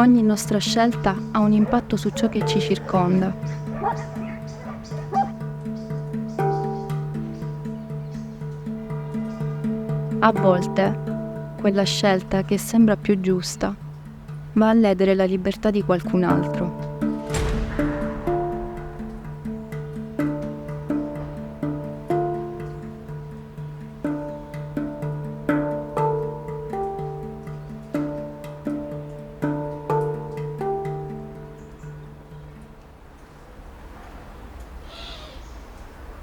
Ogni nostra scelta ha un impatto su ciò che ci circonda. A volte, quella scelta che sembra più giusta va a ledere la libertà di qualcun altro.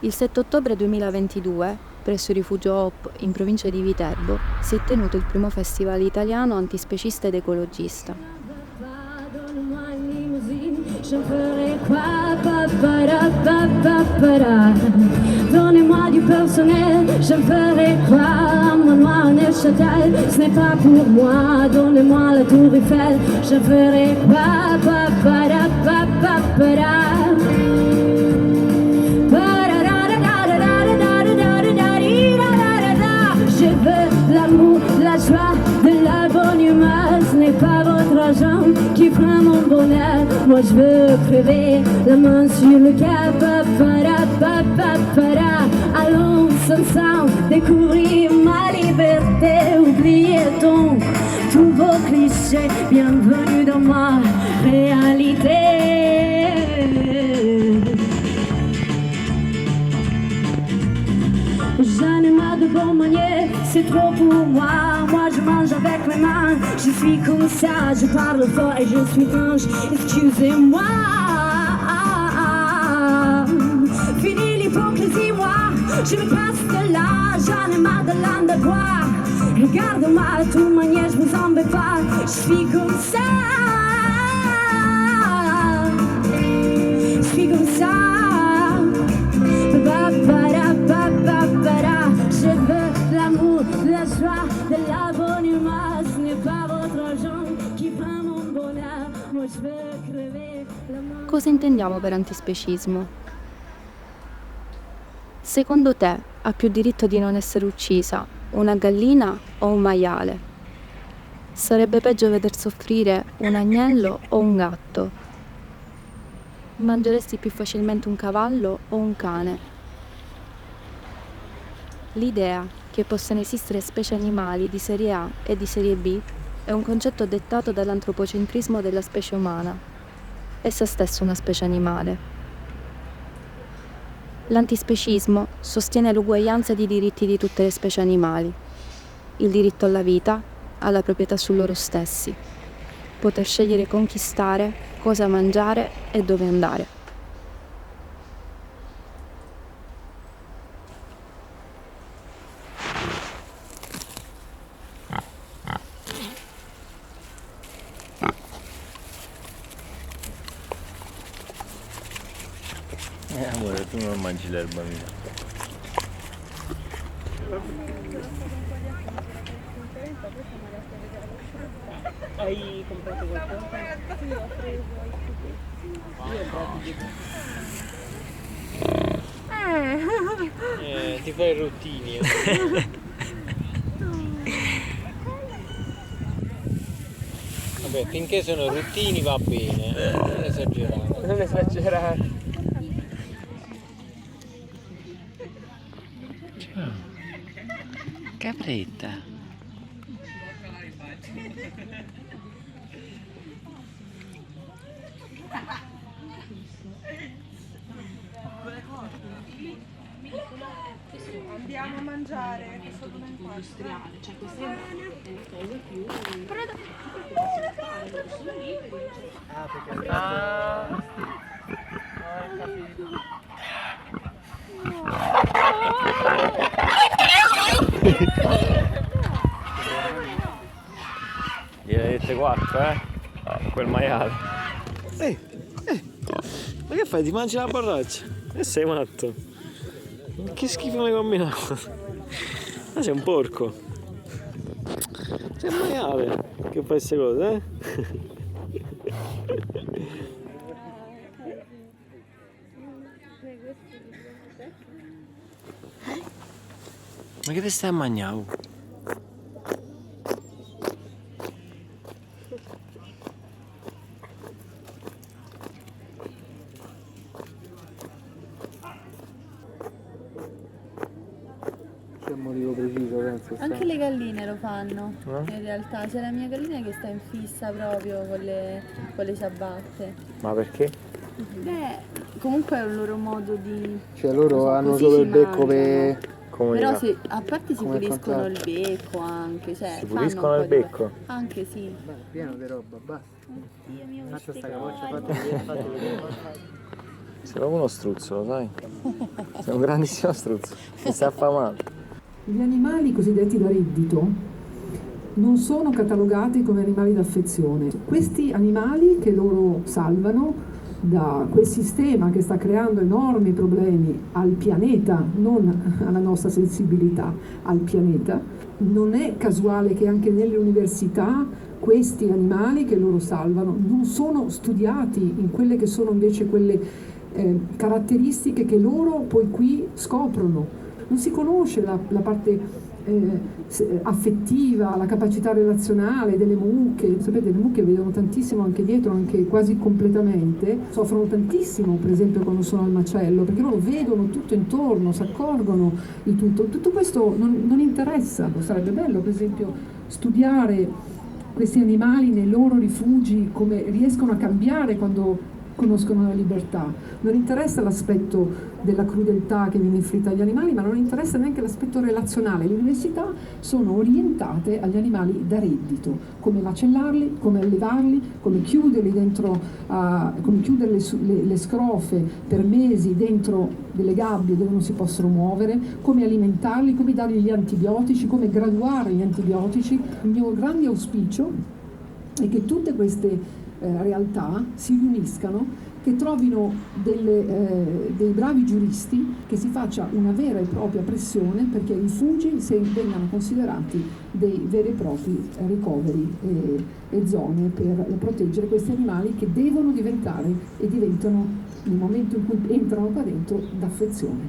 Il 7 ottobre 2022, presso il rifugio Hope in provincia di Viterbo, si è tenuto il primo festival italiano antispecista ed ecologista. Donnez-moi du personnel, je ferai quoi? Un manoir Neuchâtel, ce n'est pas pour moi. Donnez-moi la tour Eiffel, je ferai quoi? Je veux l'amour, la joie, de la bonne humeur. Ce n'est pas votre argent qui fera mon bonheur. Moi je veux crever la main sur le cœur. Allons ensemble découvrir ma liberté. Oubliez donc tous vos clichés. Bienvenue dans ma réalité. J'en ai marre de bon manier, c'est trop pour moi. Moi je mange avec mes mains, je suis comme ça. Je parle fort et je suis ange, excusez-moi. Fini l'hypocrisie, moi, je me passe de là. J'en ai marre de l'âne de bois. Regarde-moi, de toute manière je vous embête pas. Je suis comme ça. Je suis comme ça. Je veux l'amour, la joie, de la bonne humeur. Ce n'est pas votre argent qui prend mon bonheur. Moi je veux crever la mort. Cosa intendiamo per antispecismo? Secondo te ha più diritto di non essere uccisa una gallina o un maiale? Sarebbe peggio veder soffrire un agnello o un gatto? Mangeresti più facilmente un cavallo o un cane? L'idea che possano esistere specie animali di serie A e di serie B è un concetto dettato dall'antropocentrismo della specie umana. Essa stessa è una specie animale. L'antispecismo sostiene l'uguaglianza di diritti di tutte le specie animali, il diritto alla vita, alla proprietà su loro stessi, poter scegliere con chi stare, cosa mangiare e dove andare. Amore, tu non mangi l'erba mia. Hai comprato qualcosa? Sì, ho preso Ti fai i rottini. Vabbè, finché sono rottini va bene, non esagerare. Non esagerare. Capretta. Andiamo a mangiare, che sono industriale, cioè questa è una cosa più Gliene dette 4, quel maiale. Ma che fai? Ti mangi la borraccia? E sei matto? Che schifo mi hai combinato? Ma sei un porco. Sei un maiale che fai queste cose, Ma che ti stai a mangiare? viso, penso. Anche le galline lo fanno, No? in realtà. C'è la mia gallina che sta in fissa proprio con le ciabatte. Ma perché? Beh, comunque è un loro modo di... Cioè loro non so, hanno così solo si il becco mangiano. Comunità. Però a parte si come puliscono il contatto. becco anche, cioè Si fanno puliscono un il po' di- becco? Anche sì. Pieno di roba, basta. Dio mio, Faccia queste sta capoccia, cose. fate vedere. Sei proprio uno struzzo, lo sai? Sei un grandissimo struzzo. Mi sta affamando. Gli animali cosiddetti da reddito non sono catalogati come animali d'affezione. Questi animali che loro salvano da quel sistema che sta creando enormi problemi al pianeta, non alla nostra sensibilità, al pianeta, non è casuale che anche nelle università questi animali che loro salvano non sono studiati in quelle che sono invece quelle caratteristiche che loro poi qui scoprono. Non si conosce la parte affettiva, la capacità relazionale delle mucche. Sapete, le mucche vedono tantissimo anche dietro, anche quasi completamente, soffrono tantissimo per esempio quando sono al macello, perché loro vedono tutto intorno, si accorgono di tutto. Tutto questo non interessa. Sarebbe bello per esempio studiare questi animali nei loro rifugi, come riescono a cambiare quando conoscono la libertà. Non interessa l'aspetto della crudeltà che viene inflitta agli animali, ma non interessa neanche l'aspetto relazionale. Le università sono orientate agli animali da reddito, come macellarli, come allevarli, come chiuderli dentro, come chiudere le scrofe per mesi dentro delle gabbie dove non si possono muovere, come alimentarli, come dargli gli antibiotici, come graduare gli antibiotici. Il mio grande auspicio è che tutte queste realtà si uniscano, che trovino dei bravi giuristi, che si faccia una vera e propria pressione perché i rifugi vengano considerati dei veri e propri ricoveri e zone per proteggere questi animali che devono diventare e diventano, nel momento in cui entrano qua dentro, d'affezione.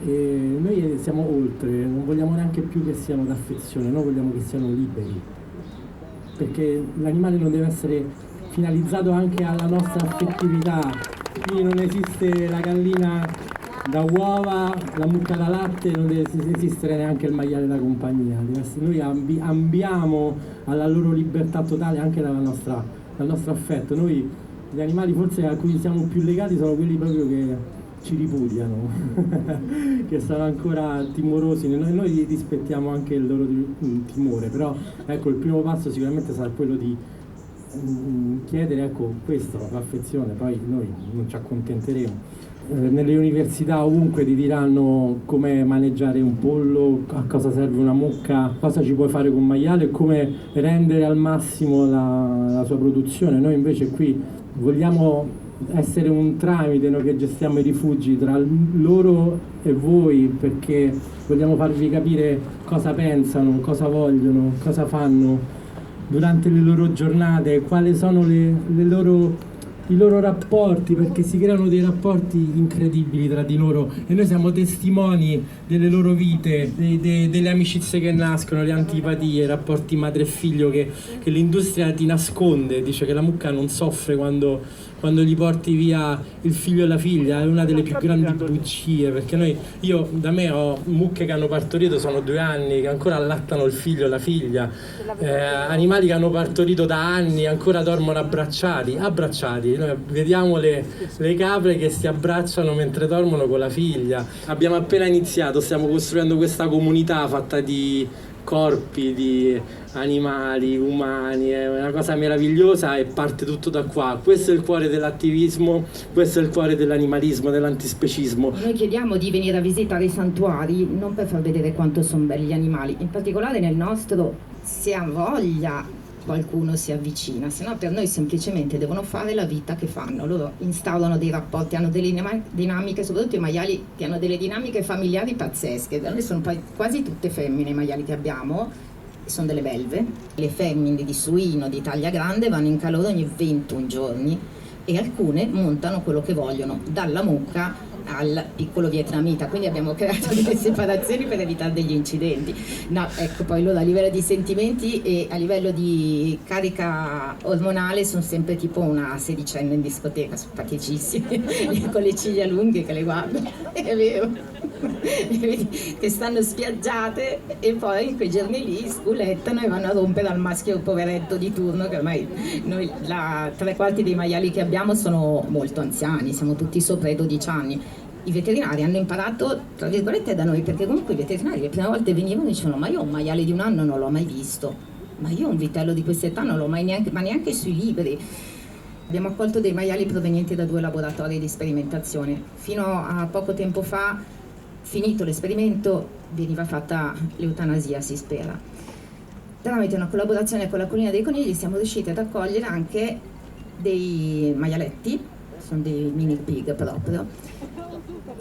E noi siamo oltre, non vogliamo neanche più che siano d'affezione, noi vogliamo che siano liberi, perché l'animale non deve essere finalizzato anche alla nostra affettività. Qui non esiste la gallina da uova, la mucca da latte, non deve esistere neanche il maiale da compagnia. Noi ambiamo alla loro libertà totale anche dal nostro affetto. Noi, gli animali forse a cui siamo più legati sono quelli proprio che ci ripudiano, che sono ancora timorosi. Noi rispettiamo anche il loro timore, però ecco, il primo passo sicuramente sarà quello di chiedere, ecco, questo, l'affezione. Poi noi non ci accontenteremo. Nelle università ovunque ti diranno come maneggiare un pollo, a cosa serve una mucca, cosa ci puoi fare con un maiale e come rendere al massimo la sua produzione. Noi invece qui vogliamo essere un tramite, noi che gestiamo i rifugi, tra loro e voi, perché vogliamo farvi capire cosa pensano, cosa vogliono, cosa fanno durante le loro giornate, quali sono i loro rapporti, perché si creano dei rapporti incredibili tra di loro e noi siamo testimoni delle loro vite, delle amicizie che nascono, le antipatie, i rapporti madre e figlio che l'industria ti nasconde. Dice che la mucca non soffre quando gli porti via il figlio e la figlia, è una delle più grandi bugie, perché io da me ho mucche che hanno partorito, sono 2 anni, che ancora allattano il figlio e la figlia, animali che hanno partorito da anni ancora dormono abbracciati. Noi vediamo le capre che si abbracciano mentre dormono con la figlia. Abbiamo appena iniziato, stiamo costruendo questa comunità fatta di corpi, di animali, umani, è una cosa meravigliosa e parte tutto da qua. Questo è il cuore dell'attivismo, questo è il cuore dell'animalismo, dell'antispecismo. Noi chiediamo di venire a visitare i santuari non per far vedere quanto sono belli gli animali, in particolare nel nostro, se ha voglia qualcuno si avvicina, se no per noi semplicemente devono fare la vita che fanno. Loro instaurano dei rapporti, hanno delle dinamiche, soprattutto i maiali che hanno delle dinamiche familiari pazzesche. Da noi sono quasi tutte femmine i maiali che abbiamo, sono delle belve. Le femmine di suino di taglia grande vanno in calore ogni 21 giorni e alcune montano quello che vogliono, dalla mucca al piccolo vietnamita, quindi abbiamo creato delle separazioni per evitare degli incidenti. No, ecco, poi loro a livello di sentimenti e a livello di carica ormonale sono sempre tipo una sedicenne in discoteca, sono paticissime, con le ciglia lunghe che le guardo, è vero. che stanno spiaggiate e poi in quei giorni lì sculettano e vanno a rompere al maschio poveretto di turno, che ormai noi tre quarti dei maiali che abbiamo sono molto anziani, siamo tutti sopra i 12 anni. I veterinari hanno imparato, tra virgolette, da noi, perché comunque i veterinari le prime volte venivano e dicevano: ma io un maiale di 1 anno non l'ho mai visto, ma io un vitello di quest'età non l'ho mai neanche sui libri. Abbiamo accolto dei maiali provenienti da 2 laboratori di sperimentazione. Fino a poco tempo fa, finito l'esperimento, veniva fatta l'eutanasia, si spera. Tramite una collaborazione con la Collina dei Conigli siamo riusciti ad accogliere anche dei maialetti, sono dei mini pig proprio,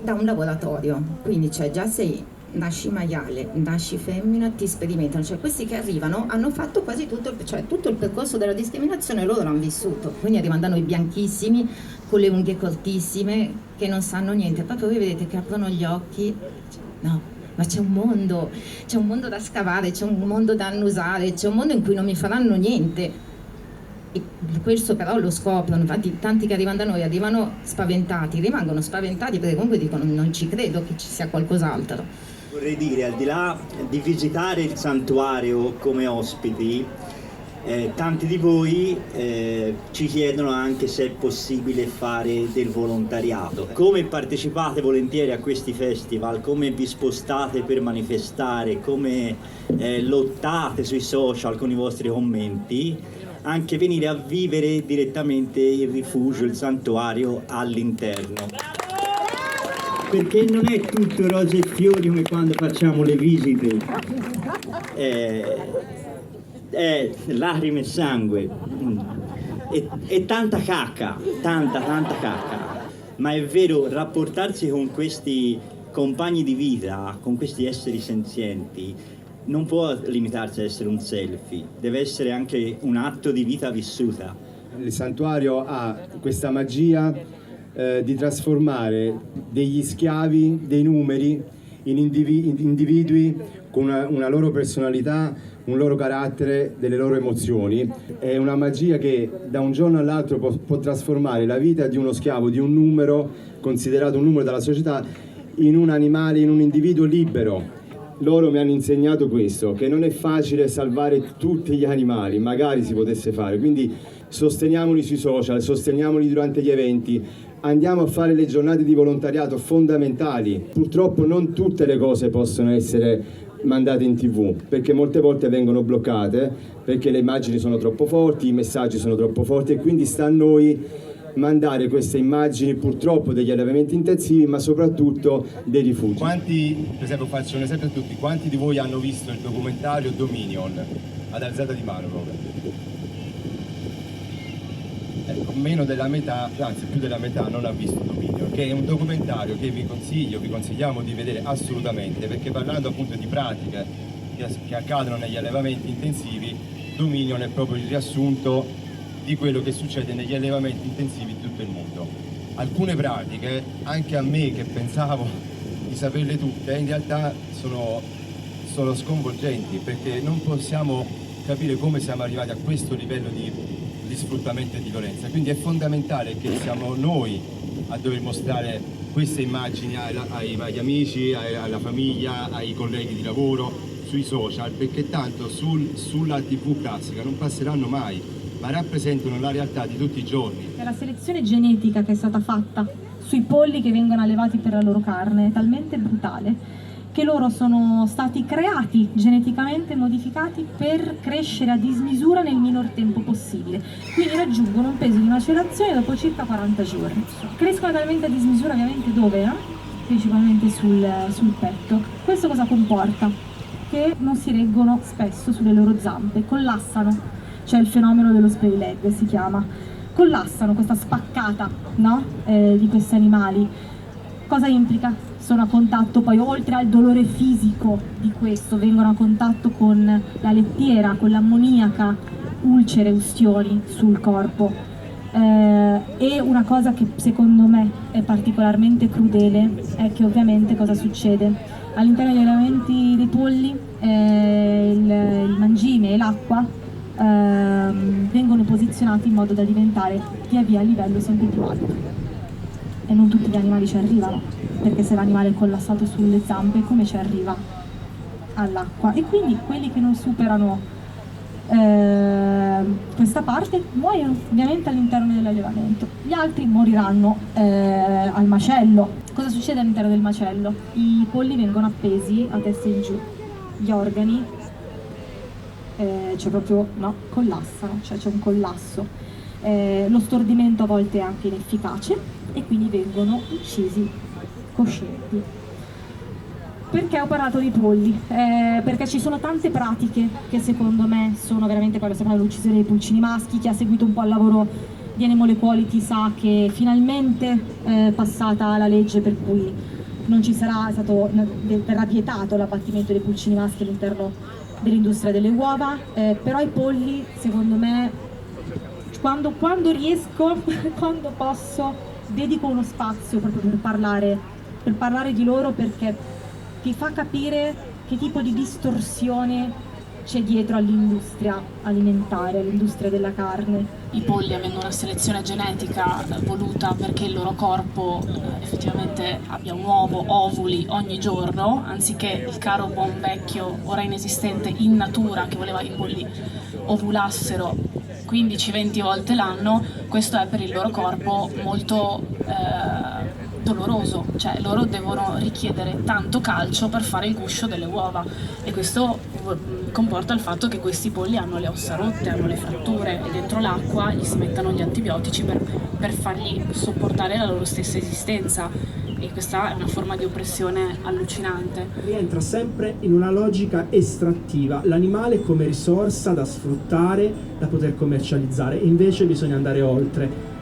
da un laboratorio. Quindi cioè già sei nasci maiale, nasci femmina, ti sperimentano, cioè questi che arrivano hanno fatto quasi tutto il percorso della discriminazione, loro l'hanno vissuto, quindi arrivano da noi bianchissimi, con le unghie cortissime, che non sanno niente, proprio voi vedete che aprono gli occhi, no, ma c'è un mondo da scavare, c'è un mondo da annusare, c'è un mondo in cui non mi faranno niente. E questo però lo scoprono, infatti tanti che arrivano da noi arrivano spaventati, rimangono spaventati perché comunque dicono: non ci credo che ci sia qualcos'altro. Vorrei dire, al di là di visitare il santuario come ospiti, tanti di voi ci chiedono anche se è possibile fare del volontariato. Come partecipate volentieri a questi festival, come vi spostate per manifestare, come lottate sui social con i vostri commenti, anche venire a vivere direttamente il rifugio, il santuario all'interno. Perché non è tutto rose e fiori come quando facciamo le visite, è lacrime e sangue e tanta cacca, tanta cacca. Ma è vero, rapportarsi con questi compagni di vita, con questi esseri senzienti, non può limitarsi ad essere un selfie, deve essere anche un atto di vita vissuta. Il santuario ha questa magia di trasformare degli schiavi, dei numeri, in individui con una loro personalità, un loro carattere, delle loro emozioni. È una magia che da un giorno all'altro può trasformare la vita di uno schiavo, di un numero, considerato un numero dalla società, in un animale, in un individuo libero. Loro mi hanno insegnato questo, che non è facile salvare tutti gli animali, magari si potesse fare, quindi sosteniamoli sui social, sosteniamoli durante gli eventi, andiamo a fare le giornate di volontariato fondamentali. Purtroppo non tutte le cose possono essere mandate in TV, perché molte volte vengono bloccate, perché le immagini sono troppo forti, i messaggi sono troppo forti, e quindi sta a noi mandare queste immagini purtroppo degli allevamenti intensivi, ma soprattutto dei rifugi. Quanti, per esempio, faccio un esempio a tutti, quanti di voi hanno visto il documentario Dominion ad alzata di mano proprio? Ecco, meno della metà, anzi più della metà non ha visto Dominion, che è un documentario che vi consigliamo di vedere assolutamente, perché parlando appunto di pratiche che accadono negli allevamenti intensivi, Dominion è proprio il riassunto di quello che succede negli allevamenti intensivi di tutto il mondo. Alcune pratiche, anche a me che pensavo di saperle tutte, in realtà sono sconvolgenti, perché non possiamo capire come siamo arrivati a questo livello di sfruttamento e di violenza. Quindi è fondamentale che siamo noi a dover mostrare queste immagini agli amici, alla famiglia, ai colleghi di lavoro, sui social, perché tanto sulla TV classica non passeranno mai, ma rappresentano la realtà di tutti i giorni. La selezione genetica che è stata fatta sui polli che vengono allevati per la loro carne è talmente brutale che loro sono stati creati, geneticamente modificati per crescere a dismisura nel minor tempo possibile. Quindi raggiungono un peso di macerazione dopo circa 40 giorni. Crescono talmente a dismisura, ovviamente dove? No? Principalmente sul petto. Questo cosa comporta? Che non si reggono spesso sulle loro zampe, collassano. C'è il fenomeno dello spray leg, si chiama. Collassano, questa spaccata, no? Di questi animali. Cosa implica? Sono a contatto poi, oltre al dolore fisico di questo, vengono a contatto con la lettiera, con l'ammoniaca, ulcere, ustioni sul corpo. E una cosa che secondo me è particolarmente crudele è che ovviamente cosa succede? All'interno degli allevamenti dei polli il mangime e l'acqua vengono posizionati in modo da diventare via via a livello sempre più alto. e non tutti gli animali ci arrivano, perché se l'animale è collassato sulle zampe come ci arriva all'acqua? E quindi quelli che non superano questa parte muoiono ovviamente all'interno dell'allevamento, gli altri moriranno al macello. Cosa succede all'interno del macello? I polli vengono appesi a testa in giù, gli organi collassano, cioè c'è un collasso, lo stordimento a volte è anche inefficace e quindi vengono uccisi coscienti. Perché ho parlato di polli? Perché ci sono tante pratiche che secondo me sono veramente quelle, secondo l'uccisione dei pulcini maschi. Chi ha seguito un po' il lavoro di Animal Equality sa che finalmente è passata la legge per cui non ci sarà verrà vietato l'abbattimento dei pulcini maschi all'interno dell'industria delle uova, però i polli, secondo me, quando riesco, quando posso, dedico uno spazio proprio per parlare di loro, perché ti fa capire che tipo di distorsione c'è dietro all'industria alimentare, all'industria della carne. I polli, avendo una selezione genetica voluta perché il loro corpo effettivamente abbia un uovo, ovuli ogni giorno, anziché il caro buon vecchio, ora inesistente, in natura, che voleva che i polli ovulassero 15-20 volte l'anno, questo è per il loro corpo molto doloroso, cioè loro devono richiedere tanto calcio per fare il guscio delle uova, e questo comporta il fatto che questi polli hanno le ossa rotte, hanno le fratture, e dentro l'acqua gli si mettono gli antibiotici per fargli sopportare la loro stessa esistenza, e questa è una forma di oppressione allucinante. Rientra sempre in una logica estrattiva, l'animale come risorsa da sfruttare, da poter commercializzare, invece bisogna andare oltre.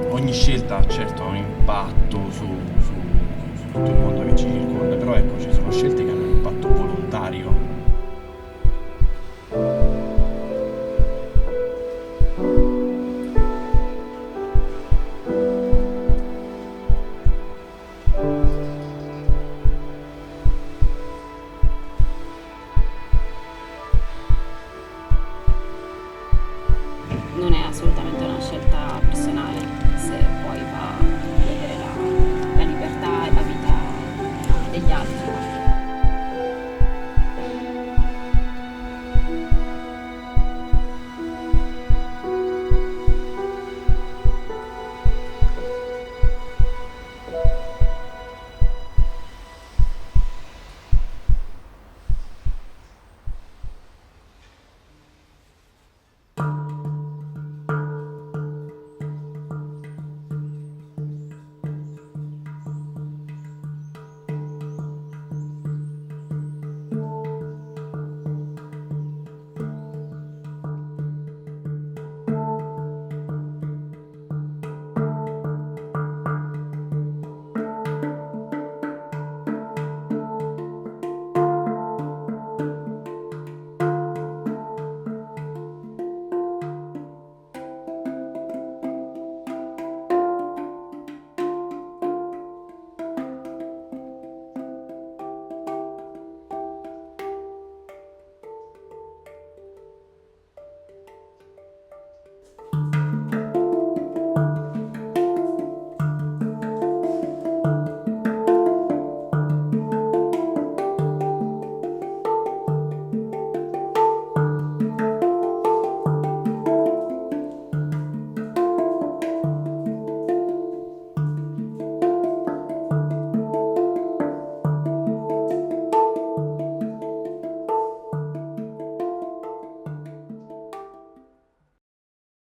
Ogni scelta certo ha un impatto su tutto il mondo che ci circonda, però ecco, ci sono scelte che hanno un impatto volontario. Non è assolutamente una scelta personale, se poi va